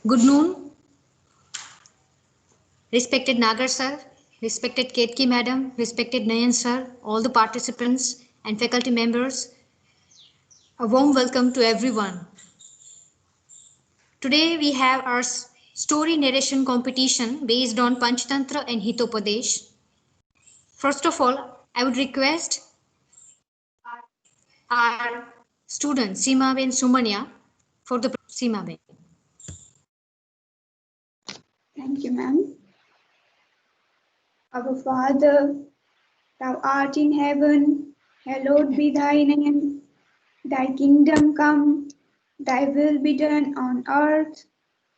Good noon, respected Nagar sir, respected Ketki madam, respected Nayan sir, all the participants and faculty members. A warm welcome to everyone. Today we have our story narration competition based on Panchtantra and Hitopadesh. First of all, I would request our student Seema Ben Sumania for the Seema Ben. Thank you, ma'am. Our Father, thou art in heaven, hallowed be thy name. Thy kingdom come, thy will be done on earth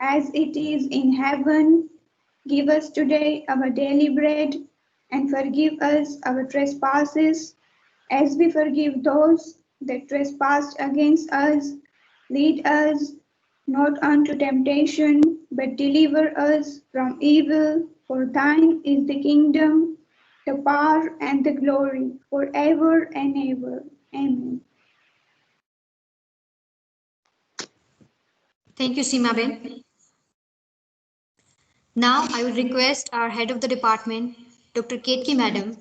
as it is in heaven. Give us today our daily bread, and forgive us our trespasses, as we forgive those that trespass against us. Lead us not unto temptation, but deliver us from evil. For thine is the kingdom, the power, and the glory, forever and ever. Amen. Thank you, Seema Ben. Now I would request our head of the department, Dr. Ketki madam,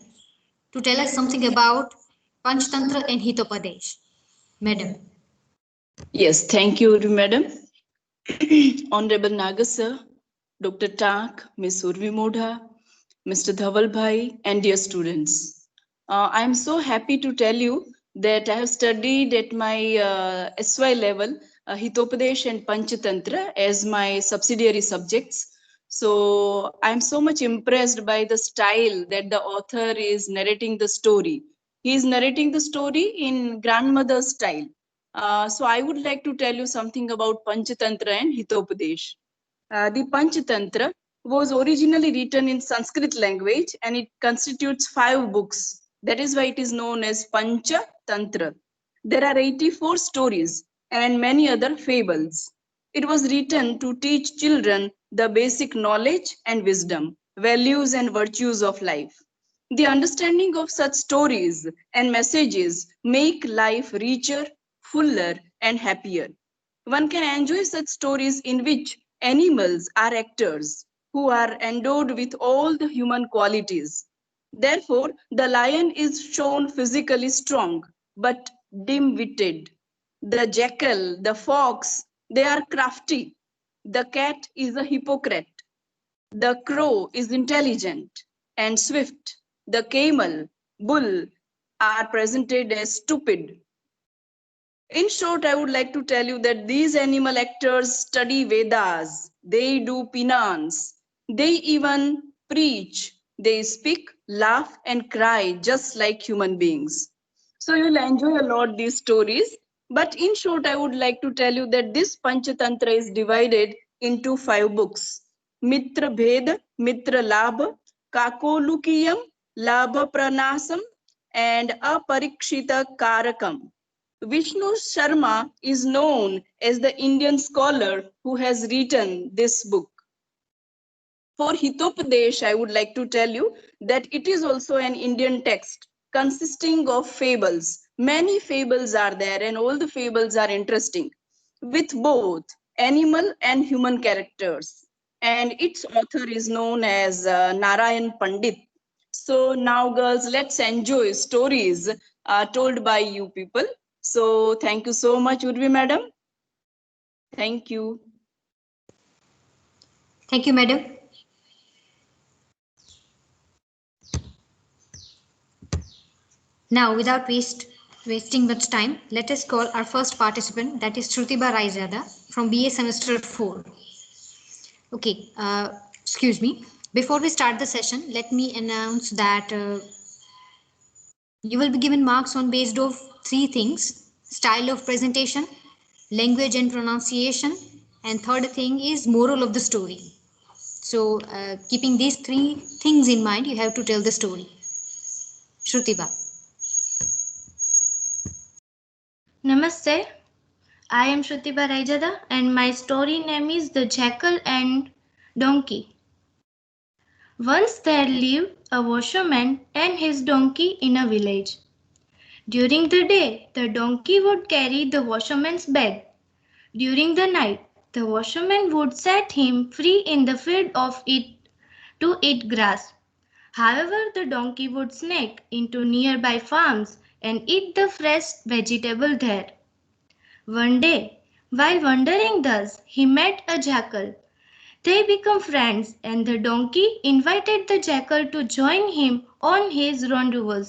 to tell us something about Panchtantra and Hitopadesh. Madam. Yes, thank you, Madam. Honorable Naga sir, Dr. Tak, Ms. Urvi Modha, Mr. Dhaval Bhai, and dear students. I am so happy to tell you that I have studied at my SY level Hitopadesh and Panchatantra as my subsidiary subjects. So I am so much impressed by the style that the author is narrating the story. He is narrating the story in grandmother's style. So I would like to tell you something about Panchatantra and Hitopadesh. The Panchatantra was originally written in Sanskrit language and it constitutes 5 books. That is why it is known as Panchatantra. There are 84 stories and many other fables. It was written to teach children the basic knowledge and wisdom, values and virtues of life. The understanding of such stories and messages make life richer, fuller, and happier. One can enjoy such stories in which animals are actors who are endowed with all the human qualities. Therefore, the lion is shown physically strong but dim witted. The jackal, the fox, they are crafty. The cat is a hypocrite. The crow is intelligent and swift. The camel, bull are presented as stupid. In short, I would like to tell you that these animal actors study Vedas, they do penance, they even preach, they speak, laugh, and cry just like human beings. So you will enjoy a lot these stories. But in short, I would like to tell you that this Panchatantra is divided into 5 books. Mitra Bhed, Mitra Labha, Kakolukiyam, Labha Pranasam, and Aparikshita Karakam. Vishnu Sharma is known as the Indian scholar who has written this book. For Hitopadesh, I would like to tell you that it is also an Indian text consisting of fables. Many fables are there and all the fables are interesting with both animal and human characters. And its author is known as Narayan Pandit. So now girls, let's enjoy stories told by you people. So thank you so much, Urvi madam. Thank you. Thank you, madam. Now, without wasting much time, let us call our first participant, that is Shrutiba Raizada from BA Semester 4. Okay, excuse me. Before we start the session, let me announce that you will be given marks on based of 3 things: style of presentation, language and pronunciation, and third thing is moral of the story. So, keeping these 3 things in mind, you have to tell the story. Shrutiba. Namaste, I am Shrutiba Raijada and my story name is The Jackal and Donkey. Once there lived a washerman and his donkey in a village. During the day, the donkey would carry the washerman's bag. During the night, The washerman would set him free in the field to eat grass. However, the donkey would sneak into nearby farms and eat the fresh vegetable there. One day, while wandering thus, he met a jackal. They became friends, and the donkey invited the jackal to join him on his rendezvous.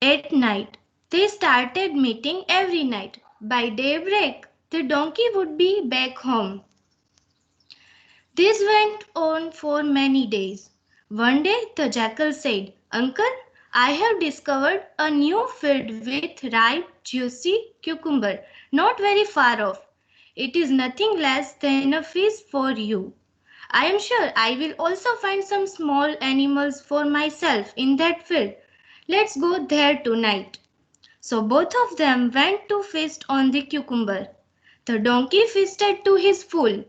At night, they started meeting every night. By daybreak, the donkey would be back home. This went on for many days. One day, the jackal said, "Uncle, I have discovered a new field with ripe, juicy cucumber, not very far off. It is nothing less than a feast for you. I am sure I will also find some small animals for myself in that field. Let's go there tonight." So both of them went to feast on the cucumber. The donkey feasted to his full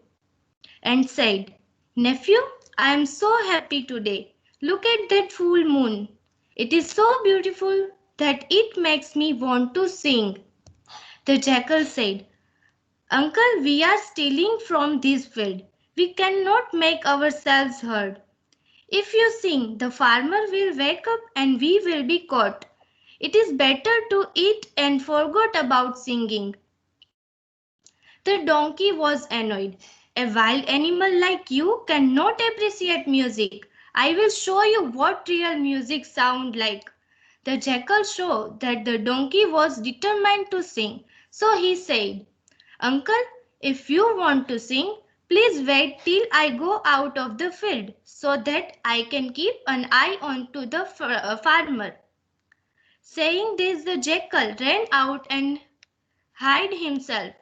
and said, "Nephew, I am so happy today. Look at that full moon. It is so beautiful that it makes me want to sing." The jackal said, "Uncle, we are stealing from this field. We cannot make ourselves heard. If you sing, the farmer will wake up and we will be caught. It is better to eat and forget about singing." The donkey was annoyed. "A wild animal like you cannot appreciate music. I will show you what real music sounds like." The jackal showed that the donkey was determined to sing. So he said, "Uncle, if you want to sing, please wait till I go out of the field so that I can keep an eye on to the farmer." Saying this, the jackal ran out and hid himself.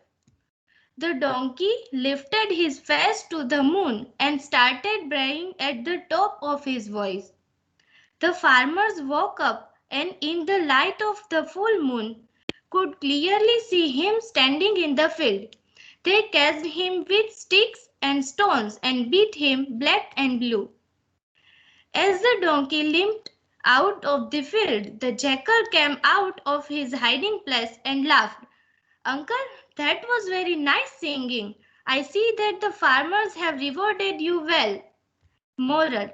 The donkey lifted his face to the moon and started braying at the top of his voice. The farmers woke up and in the light of the full moon could clearly see him standing in the field. They catched him with sticks and stones and beat him black and blue. As the donkey limped out of the field, the jackal came out of his hiding place and laughed. "Uncle, that was very nice singing. I see that the farmers have rewarded you well." Moral: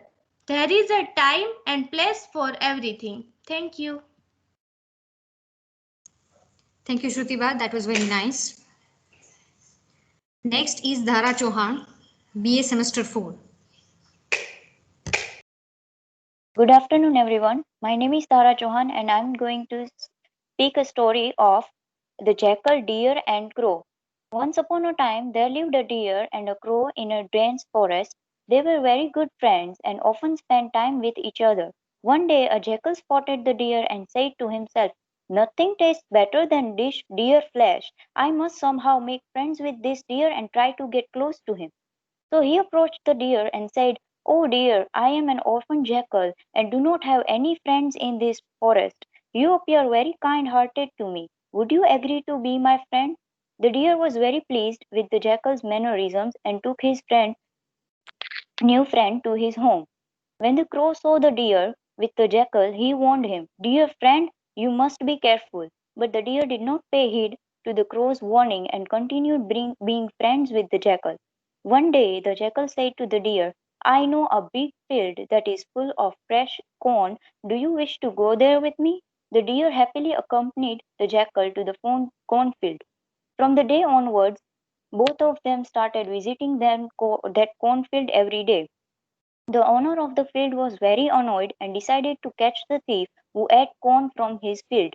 there is a time and place for everything. Thank you. Thank you, Shrutiba. That was very nice. Next is Dhara Chauhan, BA Semester 4. Good afternoon, everyone. My name is Tara Chauhan, and I'm going to speak a story of the jackal, deer, and crow. Once upon a time, there lived a deer and a crow in a dense forest. They were very good friends and often spent time with each other. One day, a jackal spotted the deer and said to himself, "Nothing tastes better than deer flesh. I must somehow make friends with this deer and try to get close to him." So he approached the deer and said, "Oh dear, I am an orphan jackal and do not have any friends in this forest. You appear very kind hearted to me. Would you agree to be my friend?" The deer was very pleased with the jackal's mannerisms and took his new friend to his home. When the crow saw the deer with the jackal, he warned him, "Dear friend, you must be careful." But the deer did not pay heed to the crow's warning and continued being friends with the jackal. One day, the jackal said to the deer, "I know a big field that is full of fresh corn. Do you wish to go there with me?" The deer happily accompanied the jackal to the cornfield. From the day onwards, both of them started visiting that cornfield every day. The owner of the field was very annoyed and decided to catch the thief who ate corn from his field.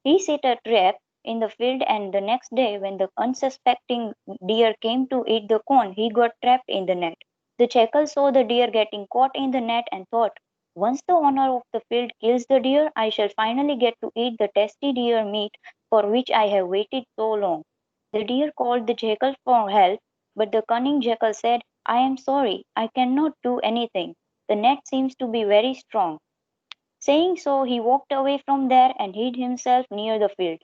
He set a trap in the field, and the next day, when the unsuspecting deer came to eat the corn, he got trapped in the net. The jackal saw the deer getting caught in the net and thought, "Once the owner of the field kills the deer, I shall finally get to eat the tasty deer meat for which I have waited so long." The deer called the jackal for help, but the cunning jackal said, "I am sorry, I cannot do anything. The net seems to be very strong." Saying so, he walked away from there and hid himself near the field,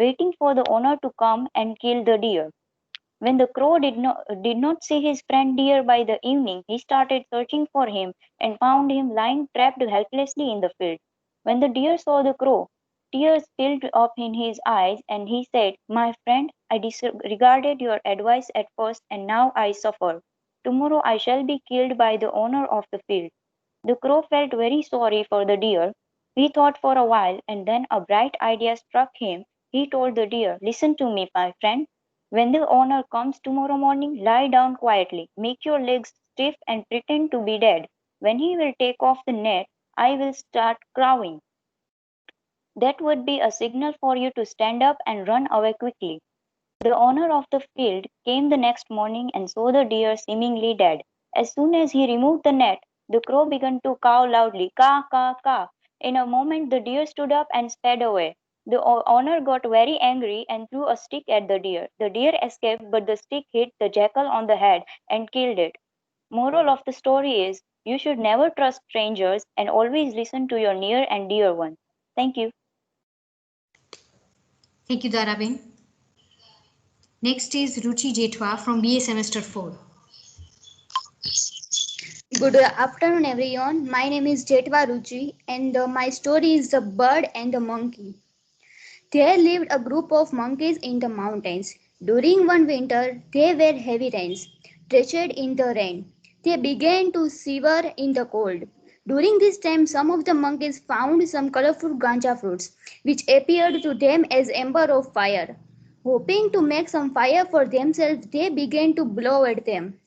waiting for the owner to come and kill the deer. When the crow did not see his friend deer by the evening, he started searching for him and found him lying trapped helplessly in the field. When the deer saw the crow, tears filled up in his eyes, and he said, "My friend, I disregarded your advice at first, and now I suffer. Tomorrow I shall be killed by the owner of the field." The crow felt very sorry for the deer. He thought for a while, and then a bright idea struck him. He told the deer, "Listen to me, my friend. When the owner comes tomorrow morning, lie down quietly, make your legs stiff, and pretend to be dead. When he will take off the net, I will start crowing. That would be a signal for you to stand up and run away quickly." The owner of the field came the next morning and saw the deer seemingly dead. As soon as he removed the net, the crow began to caw loudly, "Caw, caw, caw." In a moment the deer stood up and sped away. The owner got very angry and threw a stick at the deer. The deer escaped, but the stick hit the jackal on the head and killed it. Moral of the story is, you should never trust strangers and always listen to your near and dear ones. Thank you. Thank you, Darabin. Next is Ruchi Jethwa from BA Semester 4. Good afternoon, everyone. My name is Jetwa Ruchi, and my story is The Bird and the Monkey. There lived a group of monkeys in the mountains. During one winter, there were heavy rains. Drenched in the rain, they began to shiver in the cold. During this time, some of the monkeys found some colorful ganja fruits, which appeared to them as ember of fire. Hoping to make some fire for themselves, they began to blow at them.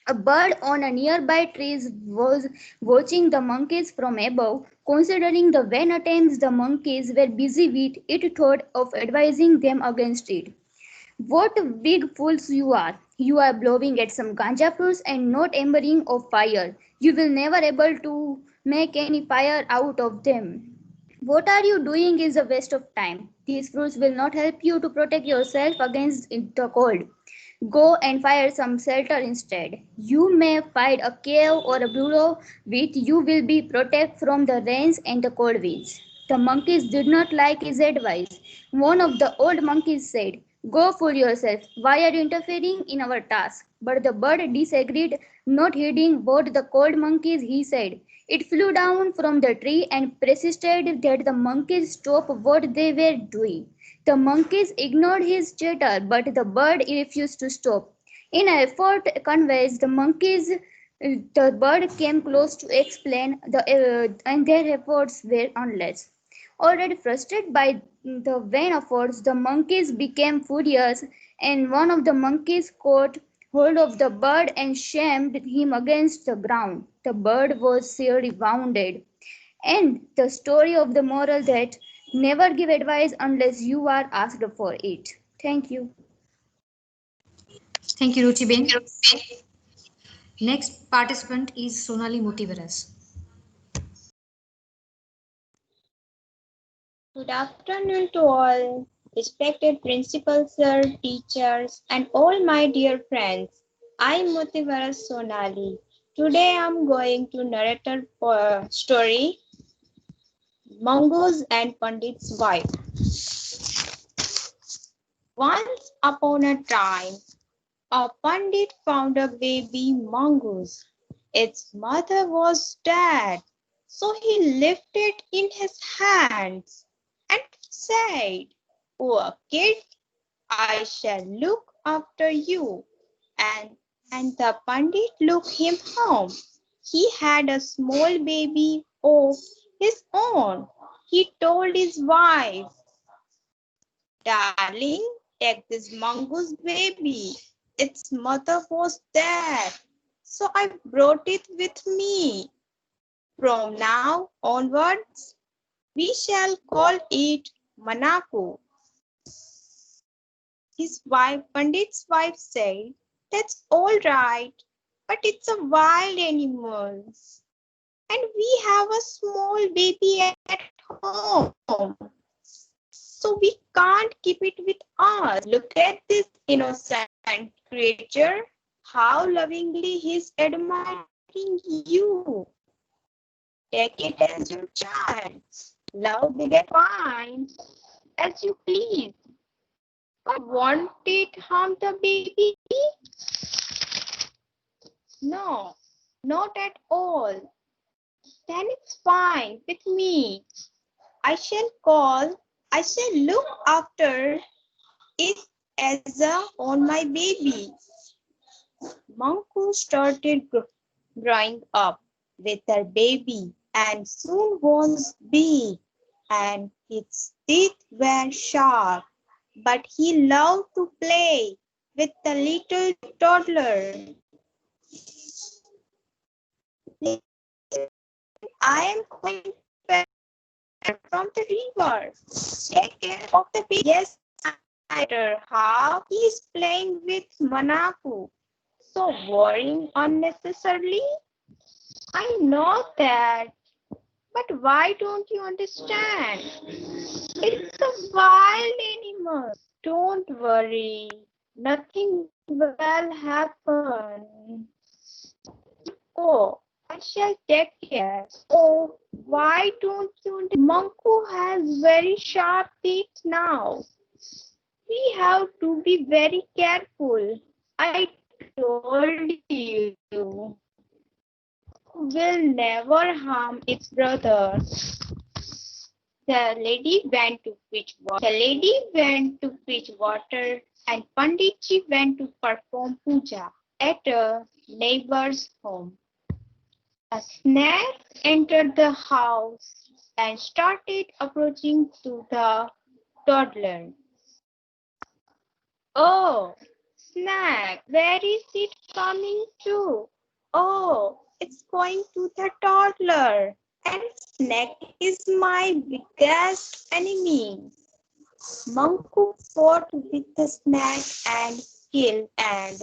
A bird on a nearby tree was watching the monkeys from above. Considering the vain attempts the monkeys were busy with, it thought of advising them against it. "What big fools you are! You are blowing at some ganja fruits and not embering of fire. You will never able to make any fire out of them. What are you doing is a waste of time. These fruits will not help you to protect yourself against the cold. Go and find some shelter instead. You may find a cave or a burrow which you will be protected from the rains and the cold winds." The monkeys did not like his advice. One of the old monkeys said, "Go fool yourself. Why are you interfering in our task?" But the bird disagreed, not heeding what the cold monkeys he said. It flew down from the tree and persisted that the monkeys stop what they were doing. The monkeys ignored his chatter, but the bird refused to stop. In an effort to convince the bird came close to explain, and their efforts were unless. Already frustrated by the vain efforts, the monkeys became furious, and one of the monkeys caught hold of the bird and slammed him against the ground. The bird was severely wounded. And the story of the moral that never give advice unless you are asked for it. Thank you. Thank you, Ruchi Ben. Next participant is Sonali Motivaras. Good afternoon to all, respected principals, sir, teachers, and all my dear friends. I am Motivaras Sonali. Today I am going to narrate a story, Mongoose and Pandit's Wife. Once upon a time, a Pandit found a baby mongoose. Its mother was dead, so he lifted it in his hands and said, "Poor kid, I shall look after you." And the Pandit took him home. He had a small baby of his own. He told his wife, "Darling, take this mongoose baby. Its mother was dead, so I brought it with me. From now onwards, we shall call it Manaku." Pandit's wife said, "That's all right, but it's a wild animal, and we have a small baby at home, so we can't keep it with us. Look at this innocent creature, how lovingly he's admiring you. Take it as your child. Love, big and fine, as you please. But won't it harm the baby?" "No, not at all. Then it's fine with me. I shall call I shall look after it as on my baby. Manku started growing up with her baby and soon was big, and his teeth were sharp. But he loved to play with the little toddler. I am going back from the river. Take care of the baby. Yes, matter how he is playing with Manaku. So worrying unnecessarily. I know that, but why don't you understand? It's a wild animal. Don't worry. Nothing will happen. Oh, I shall take care. Oh, why don't you understand? Manku has very sharp teeth now. We have to be very careful. I told you. Will never harm its brother. The lady went to fetch water. The lady went to fetch water, and Panditji went to perform puja at a neighbor's home. A snake entered the house and started approaching to the toddler. Oh, snake, where is it coming to? Oh, it's going to the toddler. And snake is my biggest enemy. Manku fought with the snake and killed, and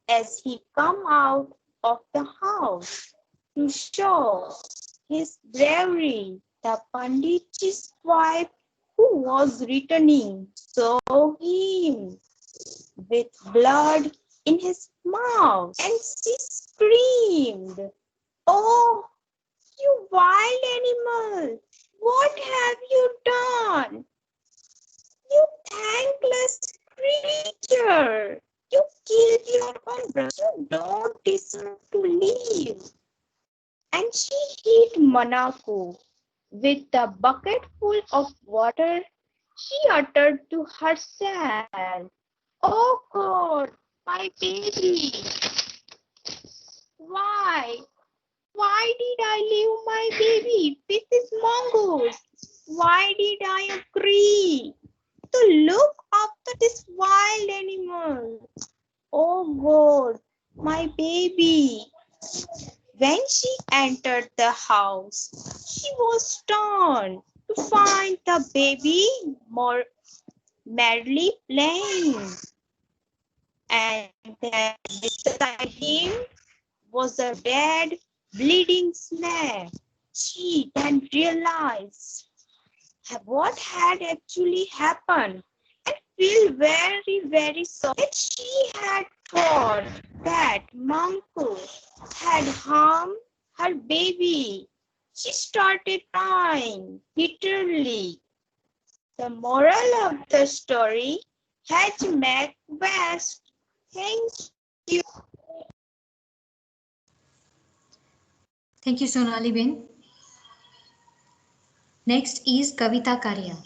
as he come out of the house to show his bravery, the Panditji's wife, who was returning, saw him with blood in his mouth, and she screamed, "Oh, you wild animal! What have you done? You thankless creature! You killed your own brother. You don't deserve to live." And she hit Manako with a bucket full of water. She uttered to herself, "Oh God, my baby! Why? Why did I leave my baby with this mongoose? Why did I agree to look after this wild animal? Oh God, my baby!" When she entered the house, she was stunned to find the baby more madly playing, and then beside him was a dead, bleeding snake. She then realized what had actually happened and feel very, very sorry that she had thought that Manku had harmed her baby. She started crying bitterly. The moral of the story, Hedge Mac West. Thank you. Thank you, Sonali Ben. Next is Kavita Karya.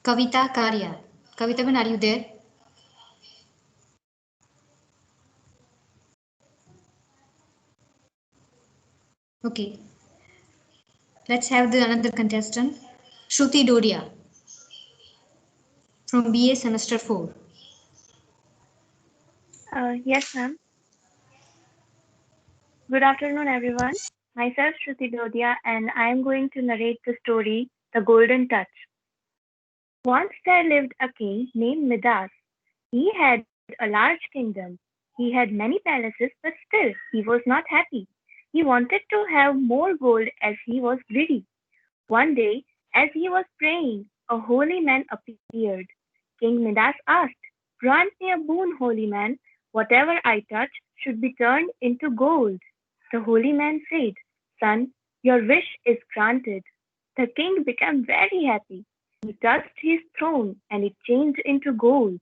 Kavita Karya. Kavita Ben, are you there? Okay. Let's have the another contestant, Shruti Dodia from BA Semester 4. Yes, ma'am. Good afternoon, everyone. Myself, Shruti Dodia, and I am going to narrate the story, The Golden Touch. Once there lived a king named Midas. He had a large kingdom. He had many palaces, but still he was not happy. He wanted to have more gold as he was greedy. One day, as he was praying, a holy man appeared. King Midas asked, "Grant me a boon, holy man. Whatever I touch should be turned into gold." The holy man said, "Son, your wish is granted." The king became very happy. He touched his throne and it changed into gold.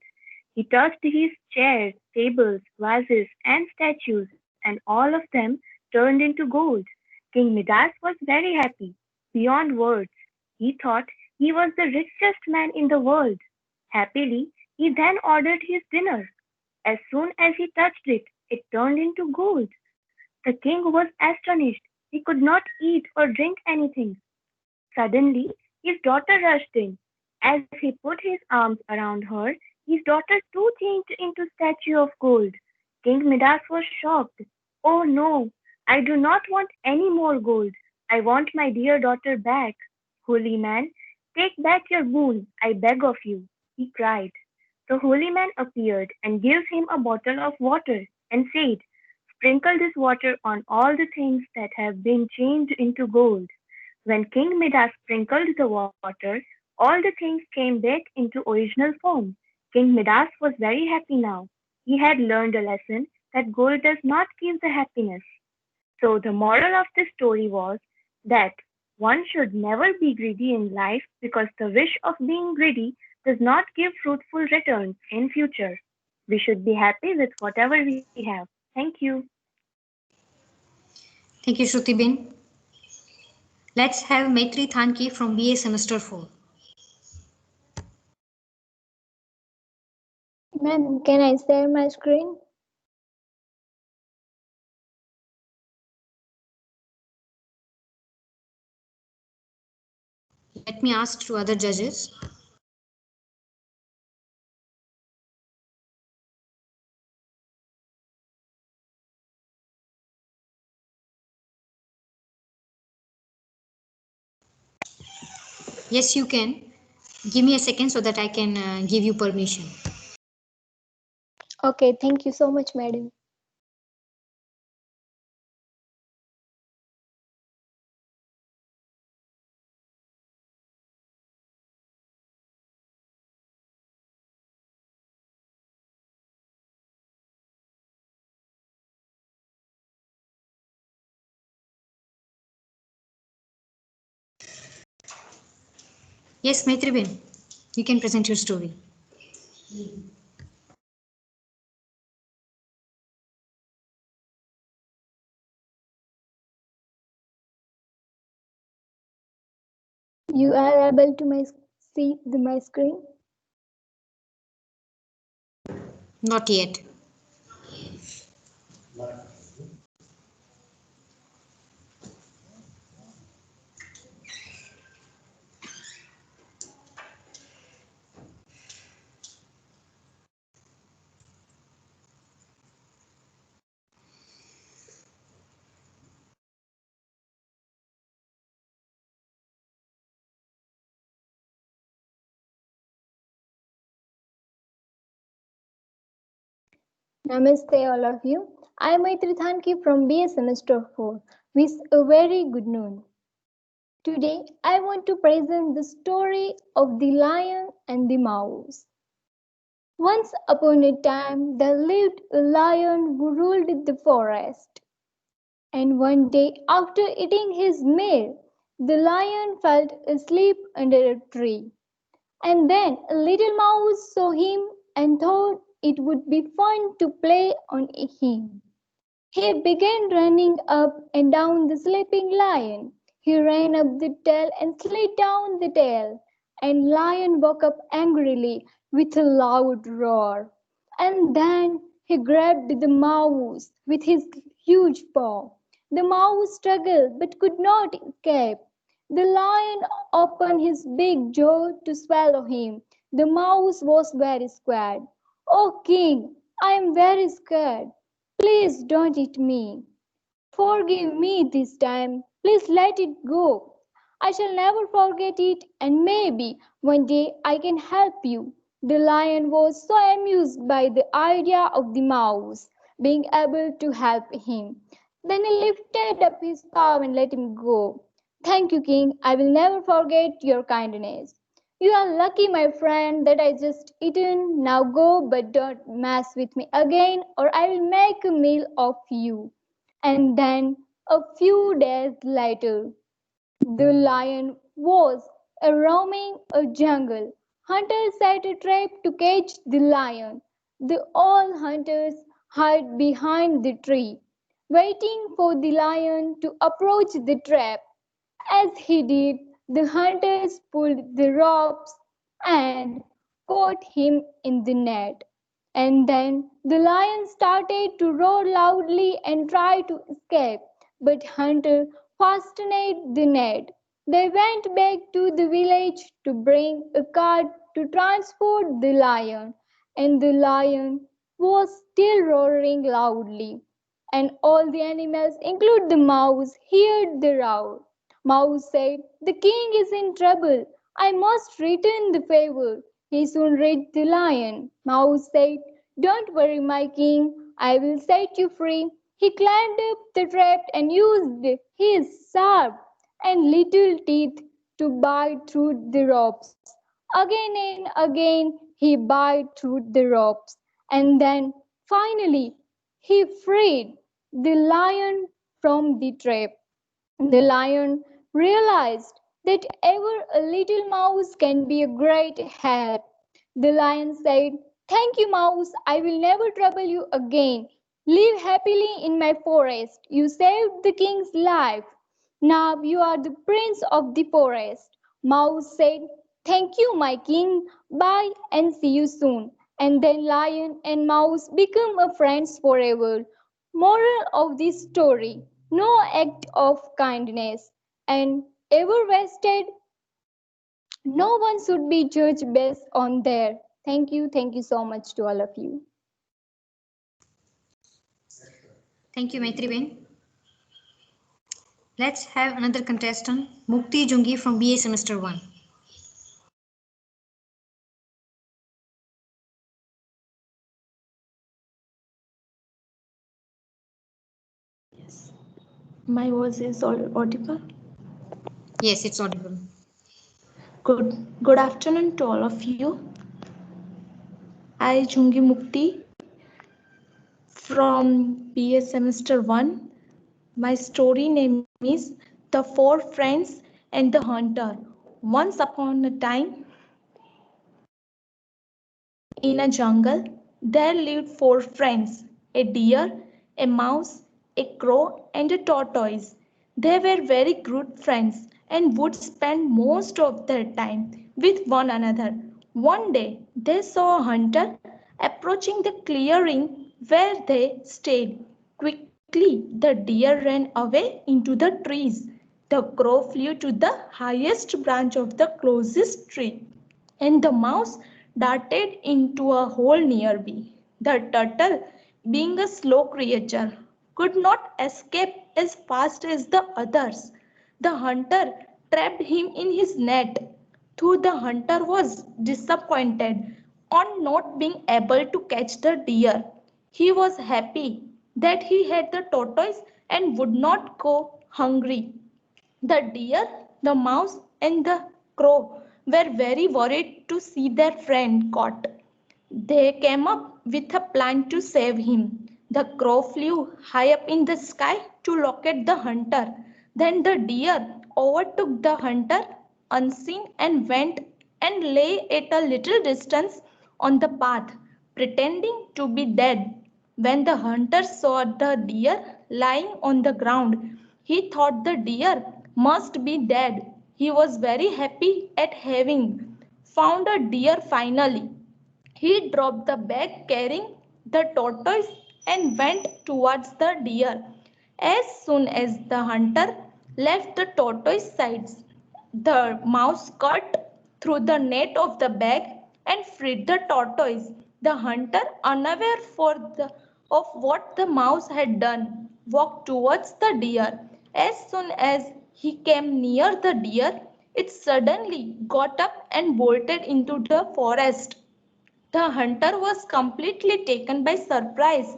He touched his chairs, tables, vases, and statues, and all of them turned into gold. King Midas was very happy, beyond words. He thought he was the richest man in the world. Happily, he then ordered his dinner. As soon as he touched it, it turned into gold. The king was astonished. He could not eat or drink anything. Suddenly, his daughter rushed in. As he put his arms around her, his daughter too changed into statue of gold. King Midas was shocked. Oh no, I do not want any more gold. I want my dear daughter back. Holy man, take back your boon, I beg of you, he cried. The holy man appeared and gave him a bottle of water and said, sprinkle this water on all the things that have been changed into gold. When King Midas sprinkled the water, all the things came back into original form. King Midas was very happy now. He had learned a lesson that gold does not give the happiness. So the moral of this story was that one should never be greedy in life because the wish of being greedy does not give fruitful returns in future. We should be happy with whatever we have. Thank you. Thank you, Shruti Bin. Let's have Maitri Thanki from BA Semester 4. Ma'am, can I share my screen? Let me ask to other judges. Yes, you can. Give me a second so that I can give you permission. Okay, thank you so much, madam. Yes, Maitri Bin, you can present your story. You are able to see my screen? Not yet. Namaste all of you. I am Maitri Thanki from BA Semester 4. Wish a very good noon. Today I want to present the story of the lion and the mouse. Once upon a time there lived a lion who ruled the forest. And one day after eating his meal, the lion fell asleep under a tree. And then a little mouse saw him and thought it would be fun to play on him. He began running up and down the sleeping lion. He ran up the tail and slid down the tail. And lion woke up angrily with a loud roar. And then he grabbed the mouse with his huge paw. The mouse struggled but could not escape. The lion opened his big jaw to swallow him. The mouse was very scared. "Oh, king, I am very scared. Please don't eat me. Forgive me this time. Please let it go. I shall never forget it, and maybe one day I can help you." The lion was so amused by the idea of the mouse being able to help him. Then he lifted up his paw and let him go. "Thank you, king. I will never forget your kindness. You are lucky, my friend, that I just eaten. Now go, but don't mess with me again, or I will make a meal of you." And then, a few days later, the lion was roaming a jungle. Hunters set a trap to catch the lion. All hunters hid behind the tree, waiting for the lion to approach the trap. As he did, the hunters pulled the ropes and caught him in the net. And then the lion started to roar loudly and try to escape, but Hunter fastened the net. They went back to the village to bring a cart to transport the lion, and the lion was still roaring loudly. And all the animals, including the mouse, heard the roar. Mouse said, "The king is in trouble. I must return the favor." He soon reached the lion. Mouse said, "Don't worry, my king. I will set you free." He climbed up the trap and used his sharp and little teeth to bite through the ropes. Again and again he bit through the ropes. And then finally he freed the lion from the trap. The lion realized that ever a little mouse can be a great help. The lion said, "Thank you, mouse. I will never trouble you again. Live happily in my forest. You saved the king's life. Now you are the prince of the forest." Mouse said, "Thank you, my king. Bye and see you soon." And then lion and mouse become a friends forever. Moral of this story: no act of kindness and ever wasted. No one should be judged based on their. Thank you. Thank you so much to all of you. Thank you, Maitriben. Let's have another contestant, Mukti Jungi from BA Semester 1. My voice is audible. Yes, it's audible. Good afternoon to all of you. I, Jungi Mukti, from BA Semester 1. My story name is The Four Friends and the Hunter. Once upon a time, in a jungle, there lived four friends: a deer, a mouse, a crow, and a tortoise. They were very good friends and would spend most of their time with one another. One day, they saw a hunter approaching the clearing where they stayed. Quickly, the deer ran away into the trees. The crow flew to the highest branch of the closest tree, and the mouse darted into a hole nearby. The turtle, being a slow creature, could not escape as fast as the others. The hunter trapped him in his net. Though the hunter was disappointed on not being able to catch the deer, he was happy that he had the tortoise and would not go hungry. The deer, the mouse, and the crow were very worried to see their friend caught. They came up with a plan to save him. The crow flew high up in the sky to locate the hunter. Then the deer overtook the hunter unseen and went and lay at a little distance on the path, pretending to be dead. When the hunter saw the deer lying on the ground, he thought the deer must be dead. He was very happy at having found a deer finally. He dropped the bag carrying the tortoise and went towards the deer. As soon as the hunter left the tortoise sides, the mouse cut through the net of the bag and freed the tortoise. The hunter, unaware of what the mouse had done, walked towards the deer. As soon as he came near the deer, it suddenly got up and bolted into the forest. The hunter was completely taken by surprise.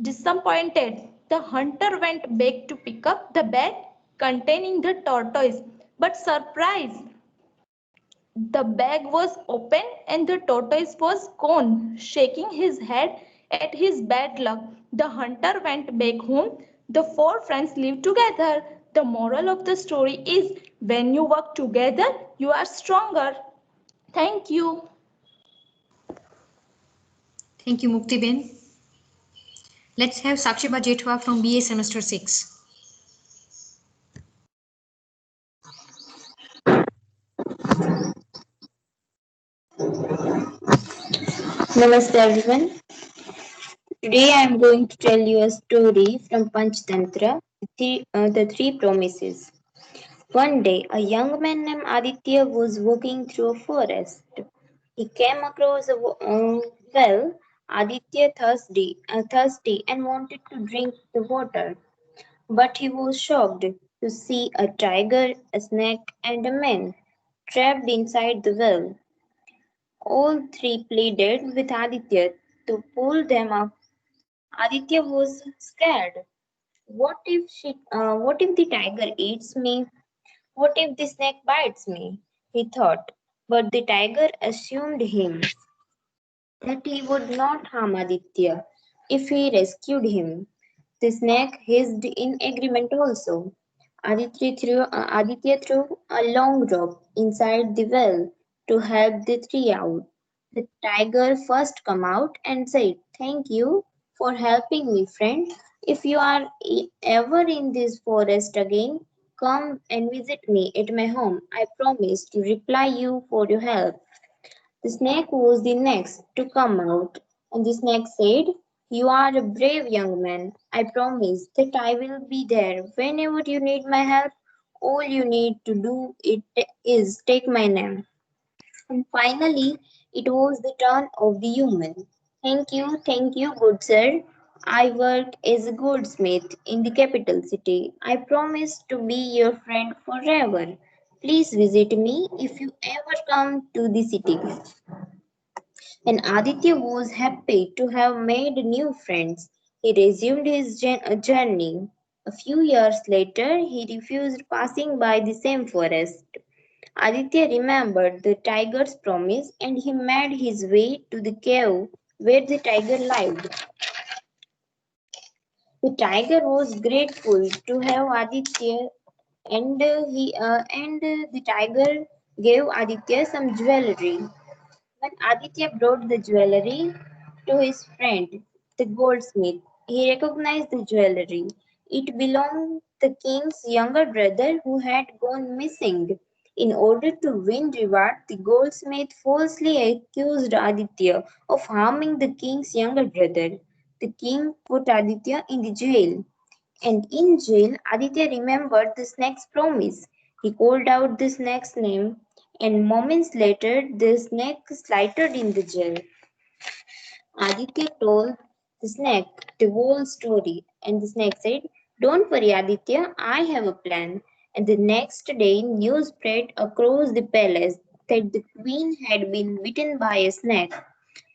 Disappointed, the hunter went back to pick up the bag containing the tortoise. But surprise, the bag was open and the tortoise was gone. Shaking his head at his bad luck, the hunter went back home. The four friends lived together. The moral of the story is When you work together, you are stronger. Thank you. Thank you, Muktiben. Let's have Sakshiba Jethwa from BA Semester 6. Namaste everyone. Today I am going to tell you a story from Panchtantra, the three promises. One day, a young man named Aditya was walking through a forest. He came across a well. Aditya thirsty and wanted to drink the water, but he was shocked to see a tiger, a snake, and a man trapped inside the well. All three pleaded with Aditya to pull them up. Aditya was scared. What if the tiger eats me? What if the snake bites me? He thought. But the tiger assured him that he would not harm Aditya if he rescued him. The snake hissed in agreement also. Aditya threw a long rope inside the well to help the three out. The tiger first came out and said, "Thank you for helping me, friend. If you are ever in this forest again, come and visit me at my home. I promise to repay you for your help." The snake was the next to come out, and the snake said, "You are a brave young man. I promise that I will be there whenever you need my help. All you need to do is take my name." And finally, it was the turn of the human. Thank you, good sir. I work as a goldsmith in the capital city. I promise to be your friend forever. Please visit me if you ever come to the city. And Aditya was happy to have made new friends. He resumed his journey. A few years later, he refused passing by the same forest. Aditya remembered the tiger's promise and he made his way to the cave where the tiger lived. The tiger was grateful to have Aditya and the tiger gave Aditya some jewelry. When Aditya brought the jewelry to his friend, the goldsmith, he recognized the jewelry. It belonged to the king's younger brother who had gone missing. In order to win reward, the goldsmith falsely accused Aditya of harming the king's younger brother. The king put Aditya in the jail. And in jail, Aditya remembered the snake's promise. He called out the snake's name, and moments later, the snake slithered in the jail. Aditya told the snake the whole story, and the snake said, "Don't worry, Aditya, I have a plan." And the next day, news spread across the palace that the queen had been bitten by a snake.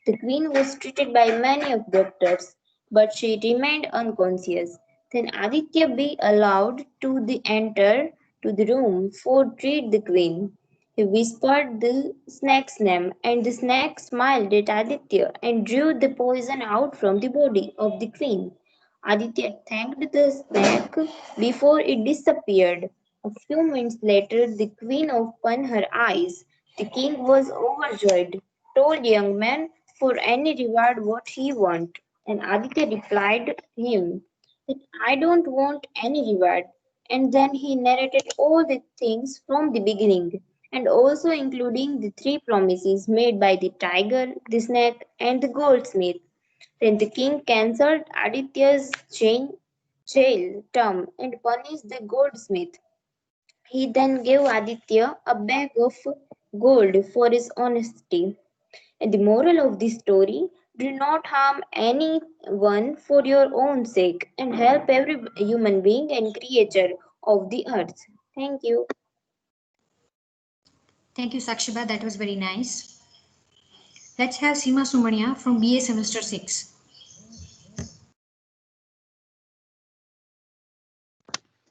The queen was treated by many of doctors, but she remained unconscious. Then Aditya be allowed to enter to the room for treat the queen. He whispered the snake's name, and the snake smiled at Aditya and drew the poison out from the body of the queen. Aditya thanked the snake before it disappeared. A few minutes later, the queen opened her eyes. The king was overjoyed, told young man for any reward what he want. And Aditya replied him that I don't want any reward. And then he narrated all the things from the beginning, and also including the three promises made by the tiger, the snake, and the goldsmith. Then the king cancelled Aditya's jail term and punished the goldsmith. He then gave Aditya a bag of gold for his honesty. And the moral of this story, do not harm anyone for your own sake and help every human being and creature of the earth. Thank you. Thank you, Sakshiba. That was very nice. Let's have Seema Sumania from BA Semester 6.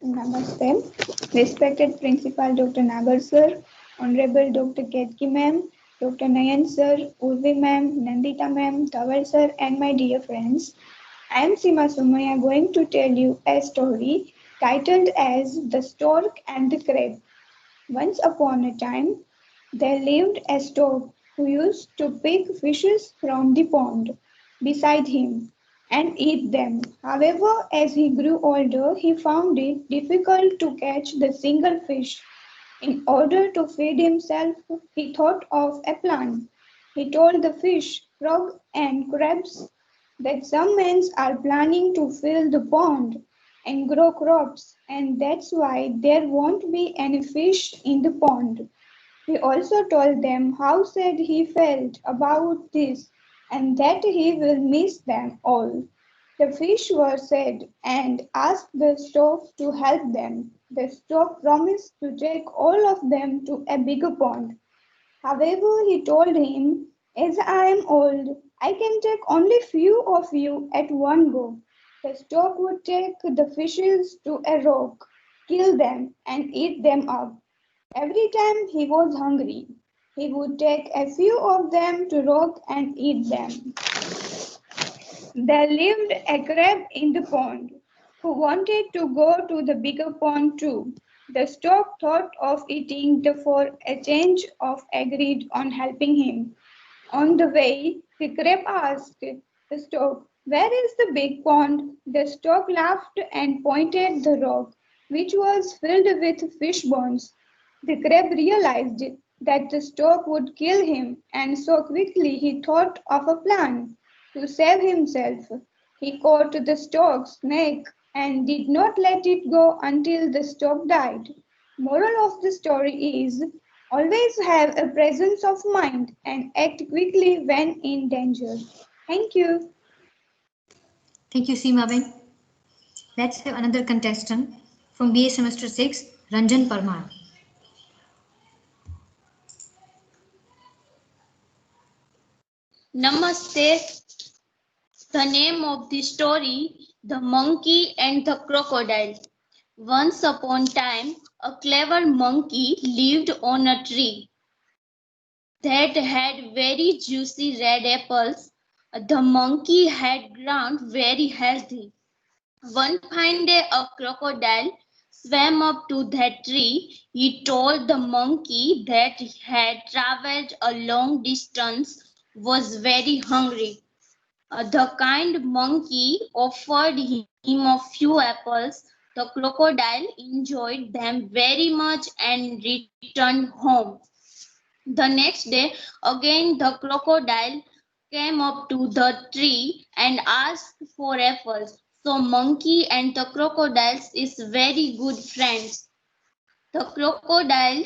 Namaste. Respected Principal Dr. Nagar Sir, Honorable Dr. Ketki Ma'am, Dr. Nayan Sir, Urvi Ma'am, Nandita Ma'am, Tawal Sir, and my dear friends. I am Seema Sumaya going to tell you a story titled as The Stork and the Crab. Once upon a time, there lived a stork who used to pick fishes from the pond beside him and eat them. However, as he grew older, he found it difficult to catch the single fish. In order to feed himself, he thought of a plan. He told the fish, frog, and crabs that some men are planning to fill the pond and grow crops, and that's why there won't be any fish in the pond. He also told them how sad he felt about this and that he will miss them all. The fish were sad and asked the stork to help them. The stork promised to take all of them to a bigger pond. However, he told him, as I am old, I can take only few of you at one go. The stork would take the fishes to a rock, kill them, and eat them up. Every time he was hungry, he would take a few of them to rock and eat them. There lived a crab in the pond who wanted to go to the bigger pond too. The stork thought of eating the for a change of agreed on helping him. On the way, the crab asked the stork, where is the big pond? The stork laughed and pointed the rock, which was filled with fish bones. The crab realized that the stork would kill him, and so quickly he thought of a plan. To save himself, he caught the stork's neck and did not let it go until the stork died. Moral of the story is always have a presence of mind and act quickly when in danger. Thank you. Thank you, Seema Ben. Let's have another contestant from BA Semester 6, Ranjan Parmar. Namaste. The name of the story, The Monkey and the Crocodile. Once upon a time, a clever monkey lived on a tree that had very juicy red apples. The monkey had grown very healthy. One fine day, a crocodile swam up to that tree. He told the monkey that he had traveled a long distance, was very hungry. The kind monkey offered him a few apples. The crocodile enjoyed them very much and returned home. The next day, again the crocodile came up to the tree and asked for apples. So monkey and the crocodiles is very good friends. The crocodile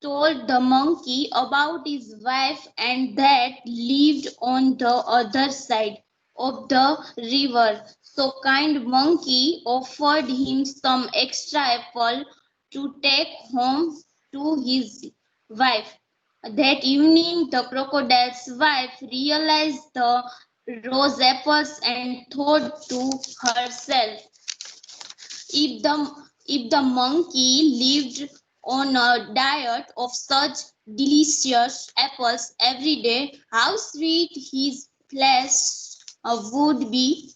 told the monkey about his wife and that lived on the other side of the river. So kind monkey offered him some extra apple to take home to his wife. That evening, the crocodile's wife realized the rose apples and thought to herself, if the monkey lived on a diet of such delicious apples every day, how sweet his flesh would be.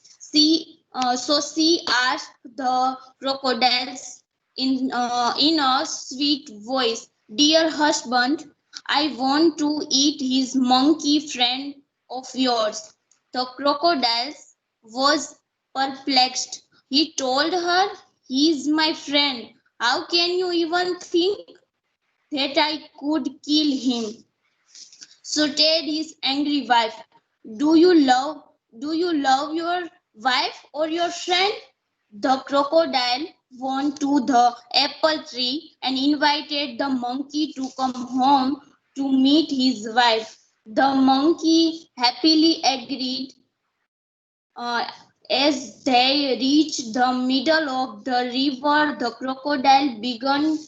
So she asked the crocodiles in a sweet voice, "Dear husband, I want to eat his monkey friend of yours." The crocodile was perplexed. He told her, "He is my friend. How can you even think that I could kill him?" So said his angry wife, Do you love your wife or your friend?" The crocodile went to the apple tree and invited the monkey to come home to meet his wife. The monkey happily agreed. As they reached the middle of the river, the crocodile began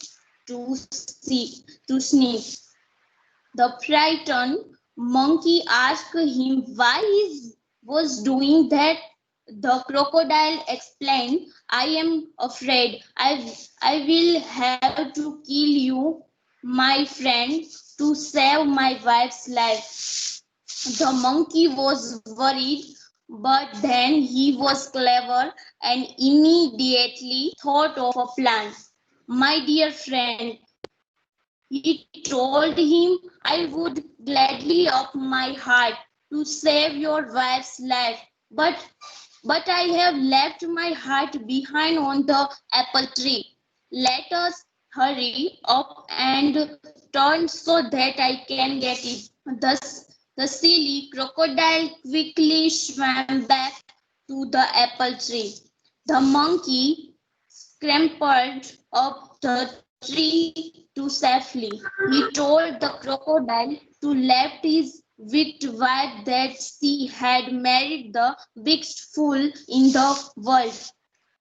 to sneeze. The frightened monkey asked him why he was doing that. The crocodile explained, "I am afraid I will have to kill you, my friend, to save my wife's life." The monkey was worried, but then he was clever and immediately thought of a plan. "My dear friend, He told him, I would gladly of my heart to save your wife's life, but I have left my heart behind on the apple tree. Let us hurry up and turn so that I can get it. The silly crocodile quickly swam back to the apple tree. The monkey scrambled up the tree to safely. He told the crocodile to let his wicked wife that she had married the biggest fool in the world.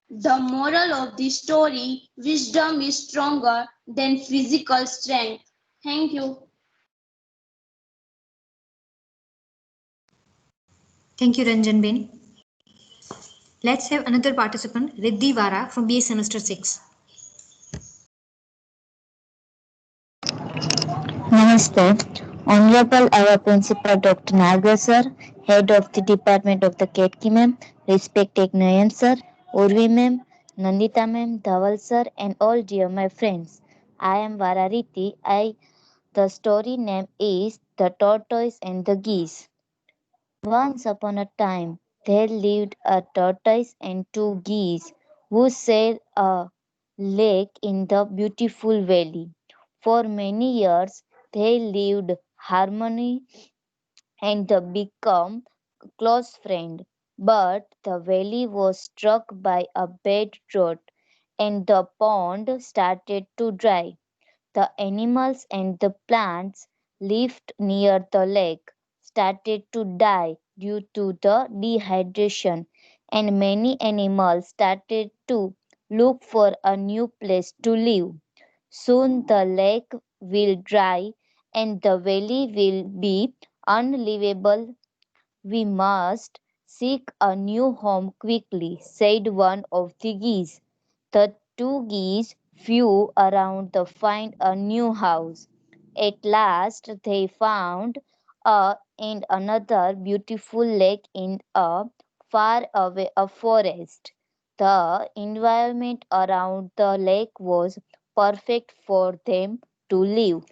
The moral of the story: wisdom is stronger than physical strength. Thank you. Thank you, Ranjan Ben. Let's have another participant, Riddhi Vara from BA Semester 6. Namaste. Honorable our Principal Dr. Nagar Sir, Head of the Department of the Ketki Ma'am, respected Nayan Sir, Urvi Ma'am, Nandita Ma'am, Dhaval Sir, and all dear my friends. I am Varariti. The story name is The Tortoise and the Geese. Once upon a time, there lived a tortoise and two geese who shared a lake in the beautiful valley. For many years, they lived harmony and become close friends. But the valley was struck by a bad drought, and the pond started to dry. The animals and the plants lived near the lake started to die due to the dehydration, and many animals started to look for a new place to live. Soon the lake will dry and the valley will be unlivable. We must seek a new home quickly, said one of the geese. The two geese flew around to find a new house. At last they found and another beautiful lake in a far away a forest. The environment around the lake was perfect for them to live.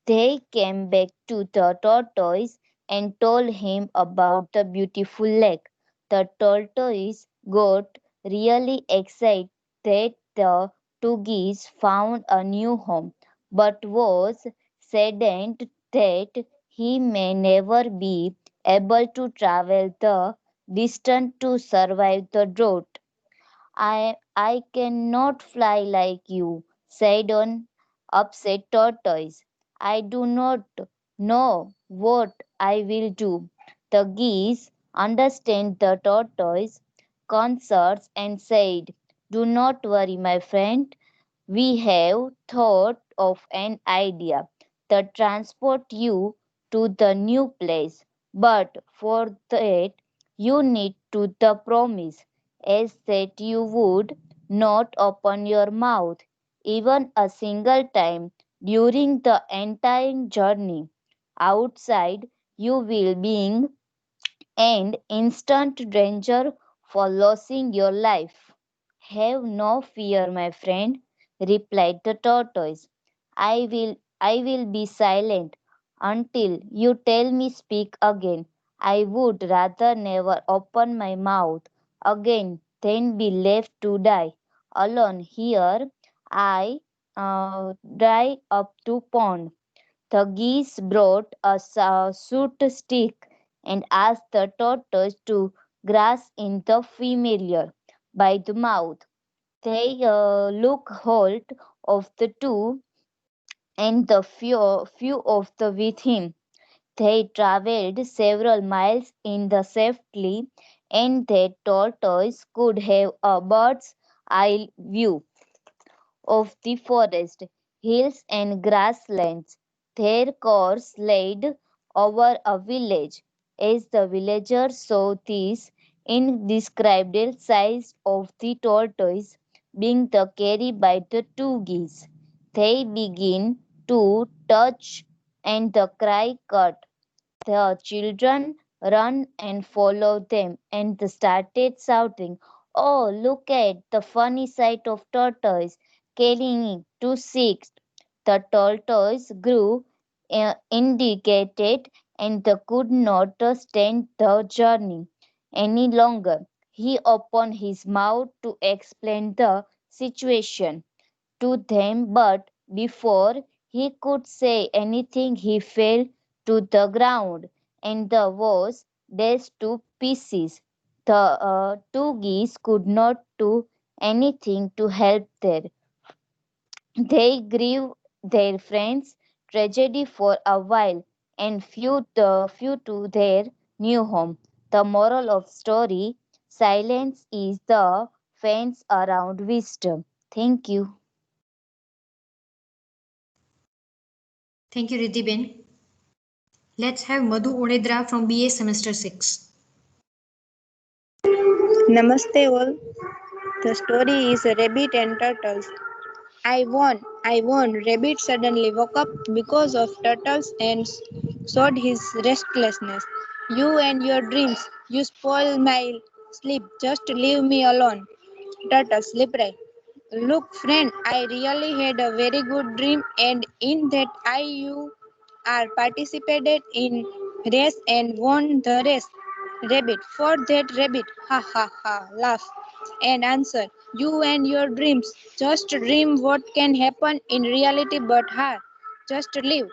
They came back to the tortoise and told him about the beautiful lake. The tortoise got really excited that the two geese found a new home, but was saddened that he may never be able to travel the distance to survive the drought. I cannot fly like you, said an upset tortoise. I do not know what I will do. The geese understand the tortoise concerns and said, do not worry, my friend. We have thought of an idea to transport you to the new place, but for that you need to the promise as that you would not open your mouth even a single time during the entire journey. Outside you will be in instant danger for losing your life. Have no fear, my friend, replied the tortoise. I will be silent until you tell me speak again. I would rather never open my mouth again than be left to die alone here. I dry up to pond. The geese brought a soot stick and asked the tortoise to grasp in the familiar by the mouth. They look hold of the two and the few of the with him. They travelled several miles in the safely, and the tortoise could have a bird's eye view of the forest, hills, and grasslands. Their course led over a village. As the villagers saw this indescribable size of the tortoise being carried by the two geese, they began to touch and the cry cut. The children ran and followed them and started shouting, oh, look at the funny sight of tortoise carrying two six. The tortoise grew indignant and could not stand the journey any longer. He opened his mouth to explain the situation to them, but before he could say anything, he fell to the ground and the was dashed to pieces. The two geese could not do anything to help them. They grieved their friend's tragedy for a while and flew to their new home. The moral of story: silence is the fence around wisdom. Thank you. Thank you, Riddhi-ben. Let's have Madhu Odedra from BA Semester 6. Namaste all. The story is Rabbit and Turtles. I won. Rabbit suddenly woke up because of turtles and showed his restlessness. You and your dreams, you spoil my sleep. Just leave me alone. Turtles replied, look, friend, I really had a very good dream, and in that you are participated in race and won the race. Rabbit, for that rabbit, ha ha ha, laugh and answer, you and your dreams, just dream what can happen in reality, but just live.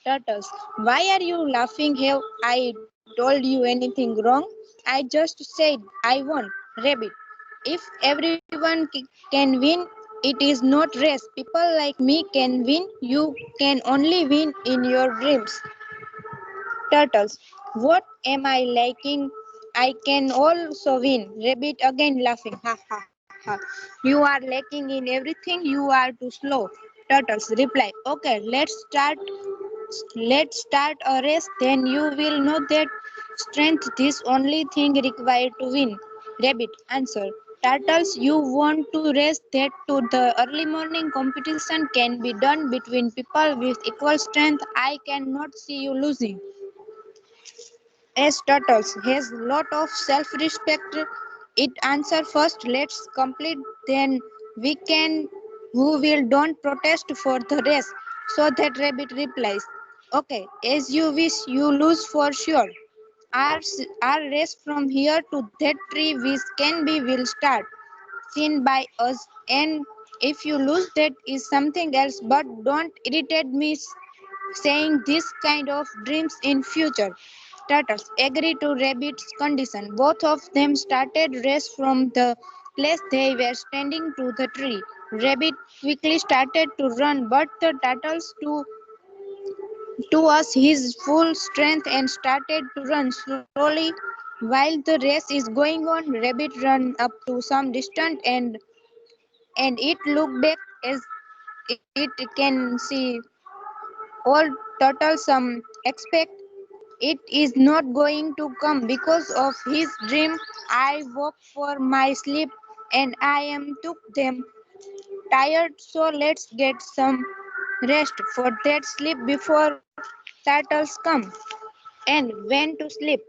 Turtles, why are you laughing? Have I told you anything wrong? I just said I won. Rabbit, if everyone can win, it is not race. People like me can win. You can only win in your dreams. Turtles, what am I liking? I can also win. Rabbit again laughing. Ha ha ha. You are lacking in everything. You are too slow. Turtles reply. Okay, let's start a race. Then you will know that strength is only thing required to win. Rabbit answer. Turtles, you want to race that to the early morning competition can be done between people with equal strength. I cannot see you losing. As turtles has lot of self-respect, it answer first. Let's complete, then we can. Who will don't protest for the race? So that rabbit replies, "Okay, as you wish. You lose for sure. Our race from here to that tree which can be will start seen by us, and if you lose that is something else. But don't irritate me saying this kind of dreams in future." Turtles agree to Rabbit's condition. Both of them started race from the place they were standing to the tree. Rabbit quickly started to run, but the turtles to us his full strength and started to run slowly. While the race is going on, Rabbit ran up to some distance and it looked back as it can see all turtles expect it is not going to come because of his dream. I woke for my sleep and I am took them tired, so let's get some rest for that sleep before turtles come. And when to sleep,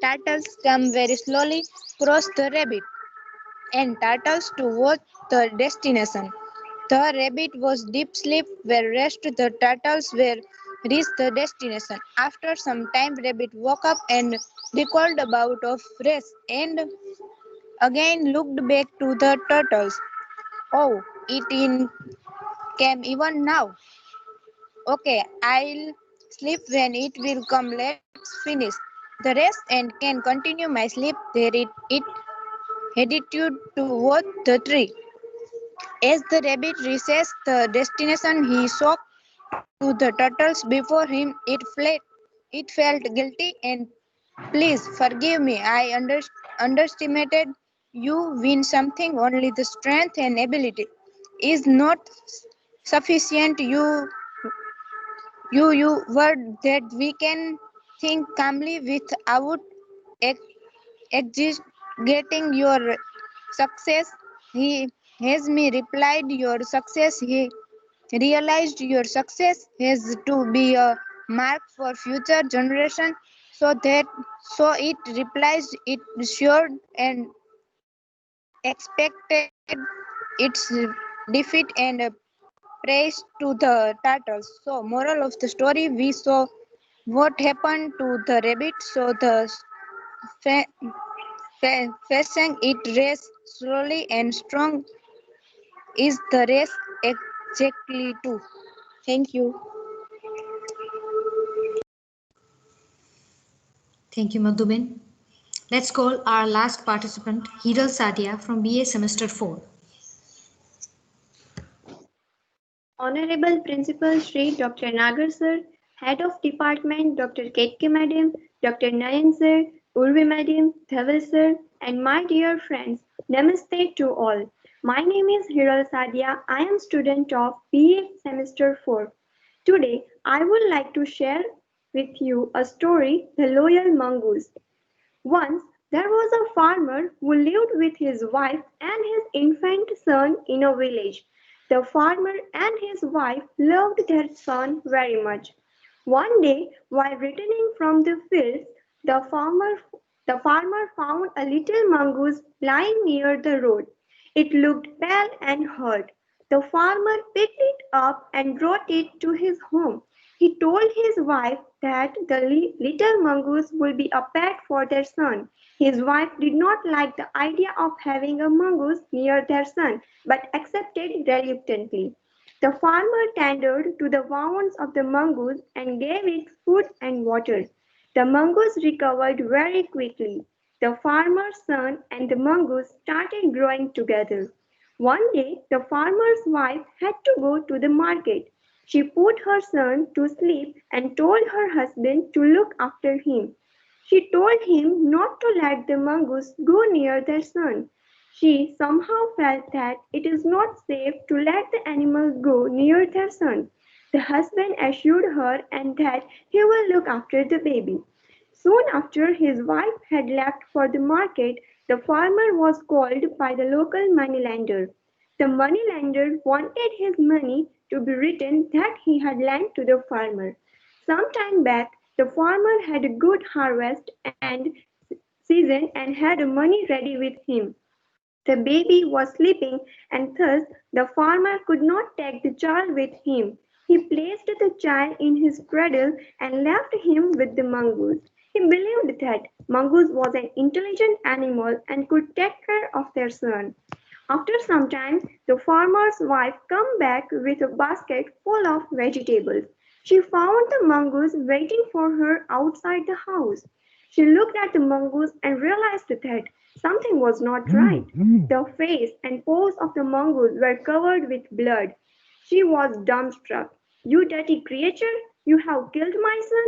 turtles come very slowly, cross the rabbit and turtles towards the destination. The rabbit was deep sleep where rest the turtles were reached the destination. After some time rabbit woke up and recalled about of race and again looked back to the turtles. Oh, it in came even now. Okay, I'll sleep when it will come. Let's finish the race and can continue my sleep. There it headed toward the tree. As the rabbit reaches the destination, he saw to the turtles before him. It felt guilty and please forgive me. I underestimated you. Win something. Only the strength and ability is not sufficient. You word that we can think calmly without exaggerating your success. He has me replied your success. He realized your success has to be a mark for future generation, so it replies it sure and expected its defeat and prey to the turtles. So, moral of the story, we saw what happened to the rabbit. So, the facing it race slowly and strong is the race exactly too. Thank you. Thank you, Madhubin. Let's call our last participant, Hiral Sadia from BA Semester 4. Honorable Principal Shri Dr. Nagar Sir, Head of Department Dr. Ketke Madam, Dr. Nayan Sir, Urvi Madam, Dhaval Sir, and my dear friends, Namaste to all. My name is Hiral Sadia. I am student of BA Semester 4. Today, I would like to share with you a story, The Loyal Mongoose. Once there was a farmer who lived with his wife and his infant son in a village. The farmer and his wife loved their son very much. One day, while returning from the fields, the farmer found a little mongoose lying near the road. It looked pale and hurt. The farmer picked it up and brought it to his home. He told his wife that the little mongoose would be a pet for their son. His wife did not like the idea of having a mongoose near their son, but accepted reluctantly. The farmer tended to the wounds of the mongoose and gave it food and water. The mongoose recovered very quickly. The farmer's son and the mongoose started growing together. One day, the farmer's wife had to go to the market. She put her son to sleep and told her husband to look after him. She told him not to let the mongoose go near their son. She somehow felt that it is not safe to let the animals go near their son. The husband assured her and that he will look after the baby. Soon after his wife had left for the market, the farmer was called by the local moneylender. The moneylender wanted his money to be returned that he had lent to the farmer. Some time back, the farmer had a good harvest and season and had money ready with him. The baby was sleeping, and thus the farmer could not take the child with him. He placed the child in his cradle and left him with the mongoose. He believed that mongoose was an intelligent animal and could take care of their son. After some time, the farmer's wife came back with a basket full of vegetables. She found the mongoose waiting for her outside the house. She looked at the mongoose and realized that something was not right. The face and paws of the mongoose were covered with blood. She was dumbstruck. You dirty creature, you have killed my son?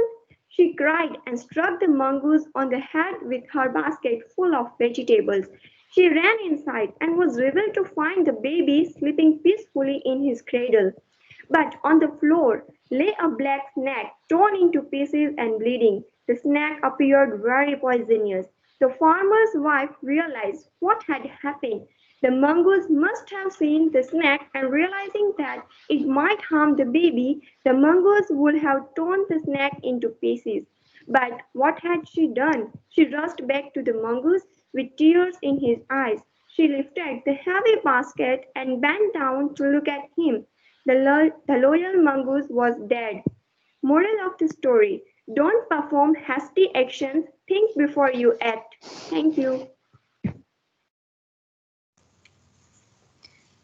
She cried and struck the mongoose on the head with her basket full of vegetables. She ran inside and was revealed to find the baby sleeping peacefully in his cradle. But on the floor lay a black snake torn into pieces and bleeding. The snake appeared very poisonous. The farmer's wife realized what had happened. The mongoose must have seen the snake and realizing that it might harm the baby, the mongoose would have torn the snake into pieces. But what had she done? She rushed back to the mongoose with tears in his eyes. She lifted the heavy basket and bent down to look at him. The loyal mongoose was dead. Moral of the story: don't perform hasty actions, think before you act. Thank you.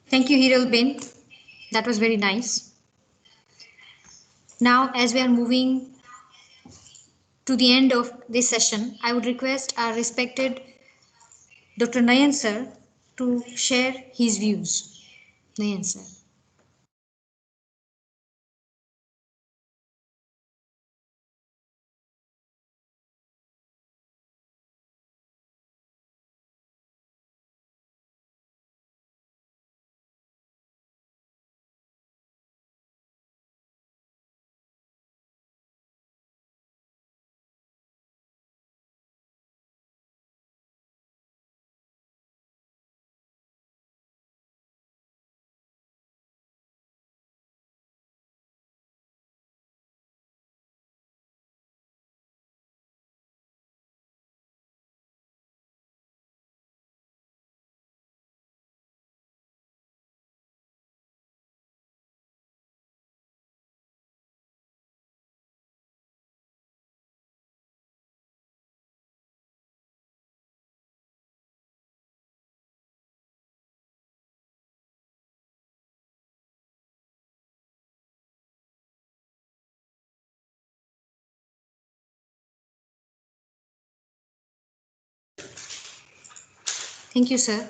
Thank you, Hiral Ben. That was very nice. Now, as we are moving to the end of this session, I would request our respected Dr. Nayan sir to share his views. Nayan sir. Thank you, sir.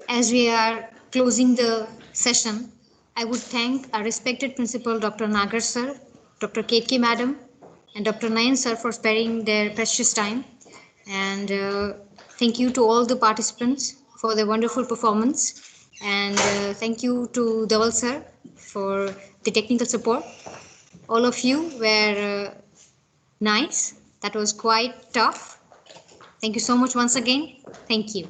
As we are closing the session, I would thank our respected principal, Dr. Nagar sir, Dr. Ketke madam, and Dr. Nayan sir for sparing their precious time. And thank you to all the participants for their wonderful performance. And thank you to Dhaval sir for the technical support. All of you were nice. That was quite tough. Thank you so much once again. Thank you.